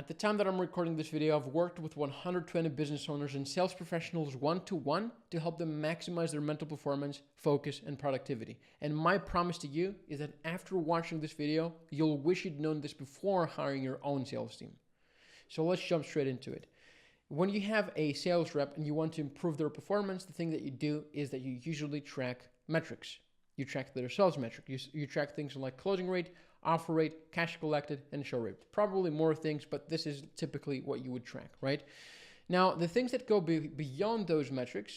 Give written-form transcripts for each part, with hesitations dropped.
At the time that I'm recording this video, I've worked with 120 business owners and sales professionals one-to-one to help them maximize their mental performance, focus, and productivity. And my promise to you is that after watching this video, you'll wish you'd known this before hiring your own sales team. So let's jump straight into it. When you have a sales rep and you want to improve their performance, the thing that you do is that you usually track metrics. You track their sales metric. You track things like closing rate, offer rate, cash collected, and show rate. Probably more things, but this is typically what you would track, right? Now, the things that go beyond those metrics,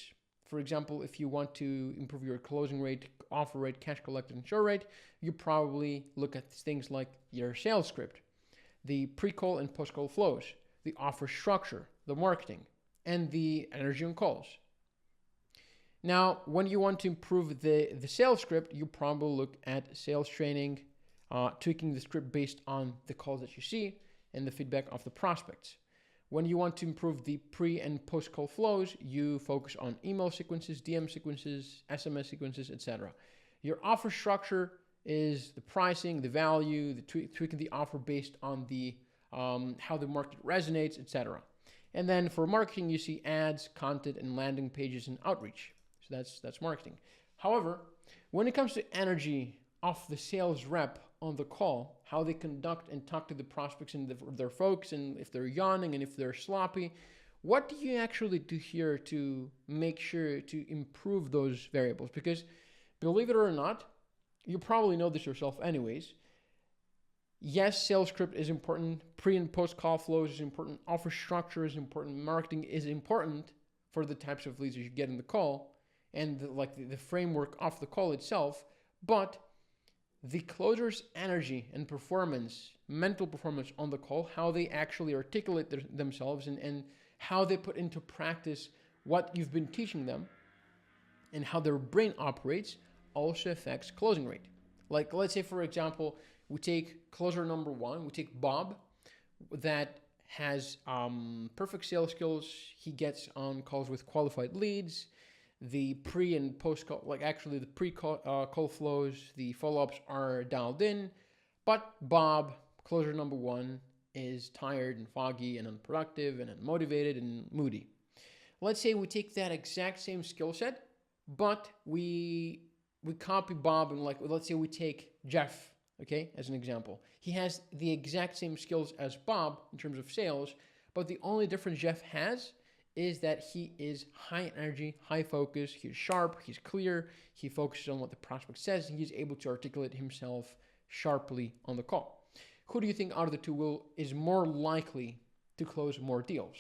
for example, if you want to improve your closing rate, offer rate, cash collected, and show rate, you probably look at things like your sales script, the pre-call and post-call flows, the offer structure, the marketing, and the energy on calls. Now, when you want to improve the sales script, you probably look at sales training, tweaking the script based on the calls that you see and the feedback of the prospects. When you want to improve the pre and post call flows, you focus on email sequences, DM sequences, SMS sequences, etc. Your offer structure is the pricing, the value, the tweaking the offer based on the how the market resonates, etc. And then for marketing, you see ads, content, and landing pages and outreach. So that's marketing. However, when it comes to energy of the sales rep on the call, how they conduct and talk to the prospects and their folks, and if they're yawning and if they're sloppy, what do you actually do here to make sure to improve those variables? Because believe it or not, you probably know this yourself anyways. Yes, sales script is important, pre and post call flows is important, offer structure is important, marketing is important for the types of leads that you get in the call and the framework of the call itself, but the closer's energy and performance, mental performance on the call, how they actually articulate themselves and how they put into practice what you've been teaching them and how their brain operates also affects closing rate. Like, let's say, for example, we take closer number one, we take Bob, that has perfect sales skills. He gets on calls with qualified leads. The pre and post call, the pre-call flows, the follow-ups are dialed in, but Bob, closer number one, is tired and foggy and unproductive and unmotivated and moody. Let's say we take that exact same skill set, but we copy Bob and let's say we take Jeff, okay, as an example. He has the exact same skills as Bob in terms of sales, but the only difference Jeff has is that he is high energy, high focus, he's sharp, he's clear, he focuses on what the prospect says, and he's able to articulate himself sharply on the call. Who do you think out of the two is more likely to close more deals?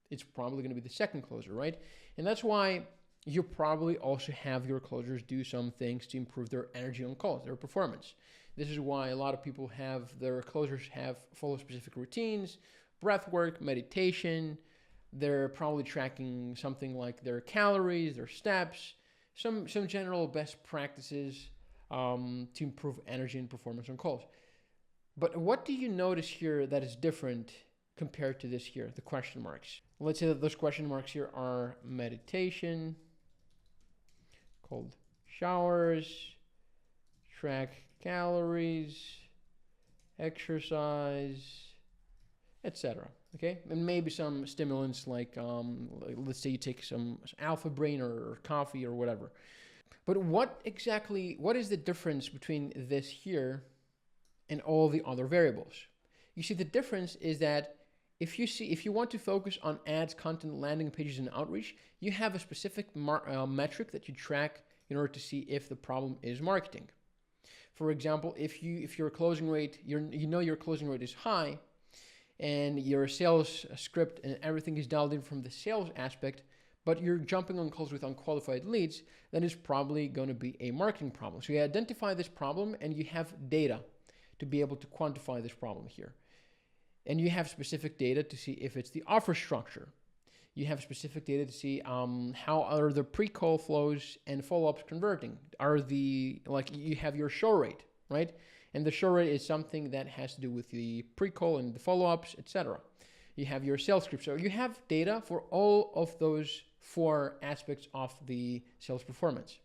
It's probably going to be the second closer, right? And that's why you probably also have your closers do some things to improve their energy on calls, their performance. This is why a lot of people their closers follow specific routines, breath work, meditation. They're probably tracking something like their calories, their steps, some general best practices to improve energy and performance on calls. But what do you notice here that is different compared to this here, the question marks? Let's say that those question marks here are meditation, cold showers, track calories, exercise, etc. Okay, and maybe some stimulants like let's say you take some Alpha Brain or coffee or whatever. But what is the difference between this here and all the other variables? You see, the difference is that if you want to focus on ads, content, landing pages, and outreach, you have a specific metric that you track in order to see if the problem is marketing. For example, if your closing rate, your closing rate is high, and your sales script and everything is dialed in from the sales aspect, but you're jumping on calls with unqualified leads, then it's probably going to be a marketing problem. So you identify this problem and you have data to be able to quantify this problem here. And you have specific data to see if it's the offer structure. You have specific data to see how are the pre-call flows and follow-ups converting. You have your show rate, right? And the show rate is something that has to do with the pre-call and the follow-ups, etc. You have your sales script. So you have data for all of those four aspects of the sales performance.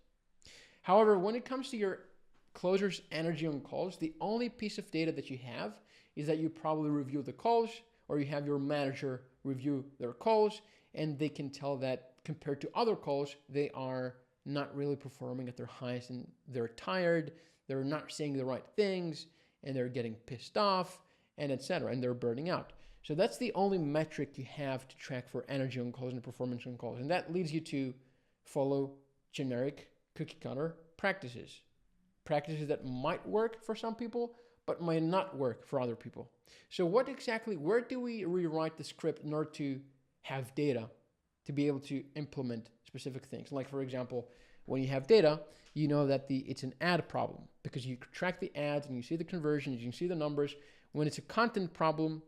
However, when it comes to your closer's energy on calls, the only piece of data that you have is that you probably review the calls or you have your manager review their calls, and they can tell that compared to other calls, they are not really performing at their highest, and they're tired, they're not saying the right things, and they're getting pissed off, and etc., and they're burning out. So that's the only metric you have to track for energy on calls and performance on calls. And that leads you to follow generic cookie cutter practices. Practices that might work for some people, but might not work for other people. So where do we rewrite the script in order to have data to be able to implement specific things? Like, for example, when you have data, you know that it's an ad problem because you track the ads and you see the conversions, you can see the numbers. When it's a content problem,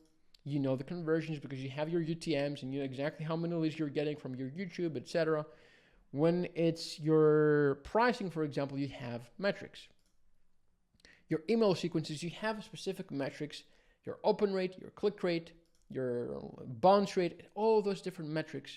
you know the conversions because you have your UTMs and you know exactly how many leads you're getting from your YouTube, etc. When it's your pricing, for example, you have metrics. Your email sequences, you have specific metrics, your open rate, your click rate, your bounce rate, all those different metrics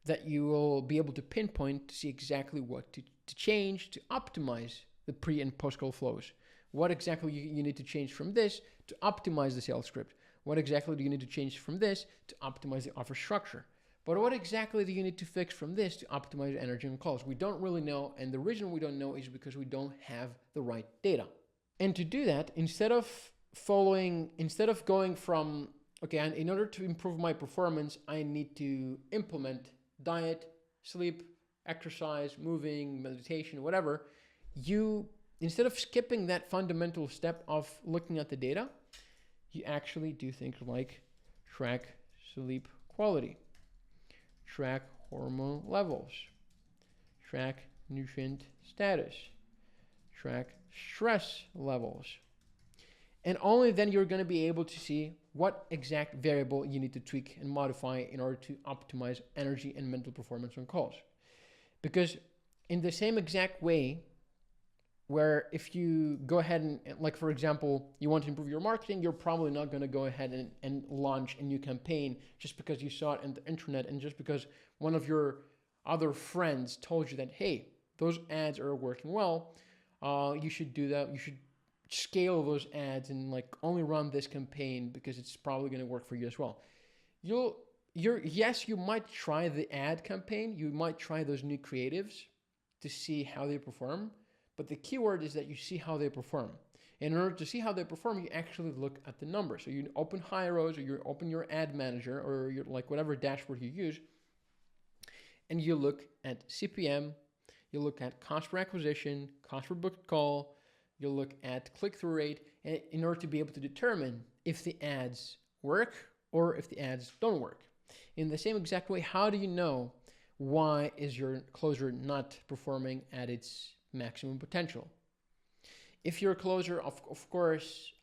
that you will be able to pinpoint to see exactly what to change to optimize the pre and post call flows. What exactly you need to change from this to optimize the sales script? What exactly do you need to change from this to optimize the offer structure? But what exactly do you need to fix from this to optimize energy on calls? We don't really know, and the reason we don't know is because we don't have the right data. And to do that, instead of going from, okay, in order to improve my performance, I need to implement diet, sleep, exercise, moving, meditation, whatever, instead of skipping that fundamental step of looking at the data, you actually do things like track sleep quality, track hormone levels, track nutrient status, track stress levels. And only then you're going to be able to see what exact variable you need to tweak and modify in order to optimize energy and mental performance on calls. Because in the same exact way, where if you go ahead and, like, for example, you want to improve your marketing, you're probably not going to go ahead and launch a new campaign just because you saw it on the internet and just because one of your other friends told you that, hey, those ads are working well, you should do that. You should scale those ads and like only run this campaign because it's probably going to work for you as well. Yes, you might try the ad campaign. You might try those new creatives to see how they perform. But the key word is that you see how they perform. In order to see how they perform, you actually look at the numbers. So you open Hyros, or you open your ad manager, or your, like, whatever dashboard you use, and you look at CPM, you look at cost per acquisition, cost per booked call, you look at click-through rate, and in order to be able to determine if the ads work or if the ads don't work. In the same exact way, how do you know why is your closer not performing at its maximum potential? If your closer, of course,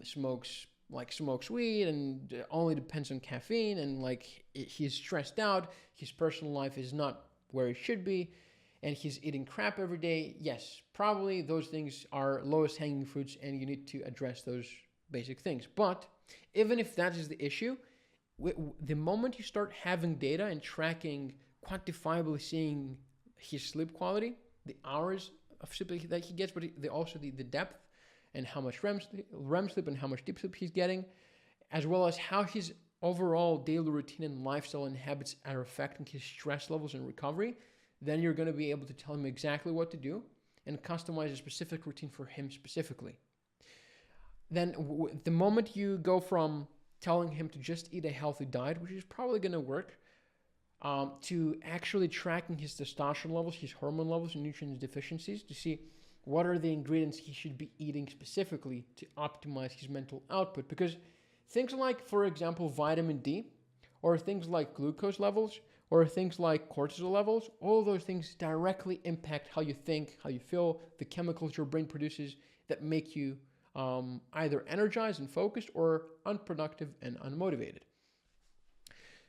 smokes weed and only depends on caffeine, and like he's stressed out, his personal life is not where it should be, and he's eating crap every day, yes, probably those things are lowest hanging fruits and you need to address those basic things. But even if that is the issue, the moment you start having data and tracking, quantifiably seeing his sleep quality, the hours of sleep that he gets, but also the depth and how much REM sleep and how much deep sleep he's getting, as well as how his overall daily routine and lifestyle and habits are affecting his stress levels and recovery, then you're going to be able to tell him exactly what to do and customize a specific routine for him specifically. Then the moment you go from telling him to just eat a healthy diet, which is probably going to work, to actually tracking his testosterone levels, his hormone levels, and nutrient deficiencies to see what are the ingredients he should be eating specifically to optimize his mental output. Because things like, for example, vitamin D, or things like glucose levels, or things like cortisol levels, all those things directly impact how you think, how you feel, the chemicals your brain produces that make you either energized and focused or unproductive and unmotivated.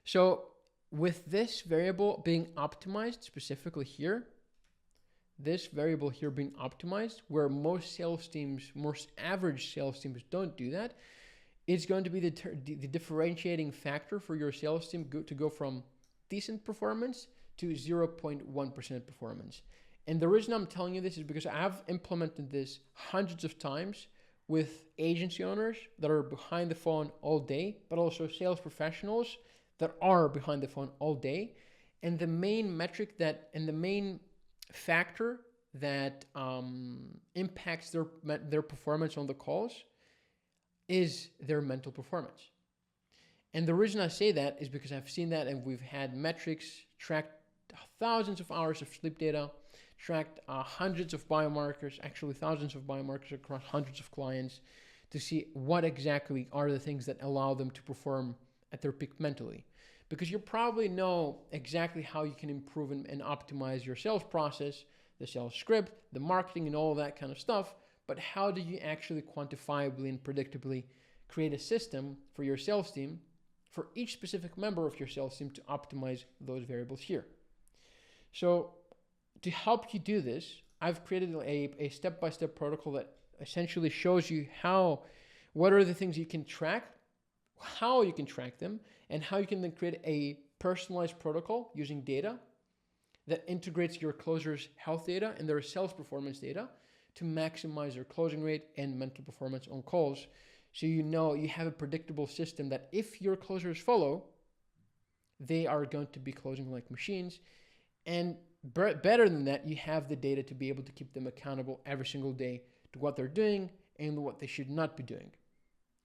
So with this variable being optimized specifically here, this variable here being optimized, where most average sales teams don't do that, it's going to be the differentiating factor for your sales team to go from decent performance to 0.1% performance. And the reason I'm telling you this is because I've implemented this hundreds of times with agency owners that are behind the phone all day, but also sales professionals that are behind the phone all day. And the main metric that, and the main factor that impacts their performance on the calls is their mental performance. And the reason I say that is because I've seen that, and we've had metrics, tracked thousands of hours of sleep data, tracked hundreds of biomarkers, actually thousands of biomarkers across hundreds of clients, to see what exactly are the things that allow them to perform at their peak mentally. Because you probably know exactly how you can improve and optimize your sales process, the sales script, the marketing, and all of that kind of stuff. But how do you actually quantifiably and predictably create a system for your sales team, for each specific member of your sales team, to optimize those variables here? So to help you do this, I've created a step-by-step protocol that essentially shows you what are the things you can track, how you can track them, and how you can then create a personalized protocol using data that integrates your closers' health data and their sales performance data to maximize their closing rate and mental performance on calls. So you know you have a predictable system that if your closers follow, they are going to be closing like machines. And better than that, you have the data to be able to keep them accountable every single day to what they're doing and what they should not be doing.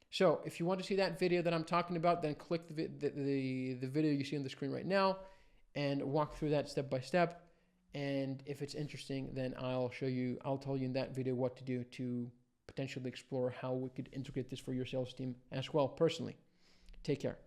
So if you want to see that video that I'm talking about, then click the video you see on the screen right now and walk through that step by step. And if it's interesting, then I'll tell you in that video what to do to potentially explore how we could integrate this for your sales team as well personally. Take care.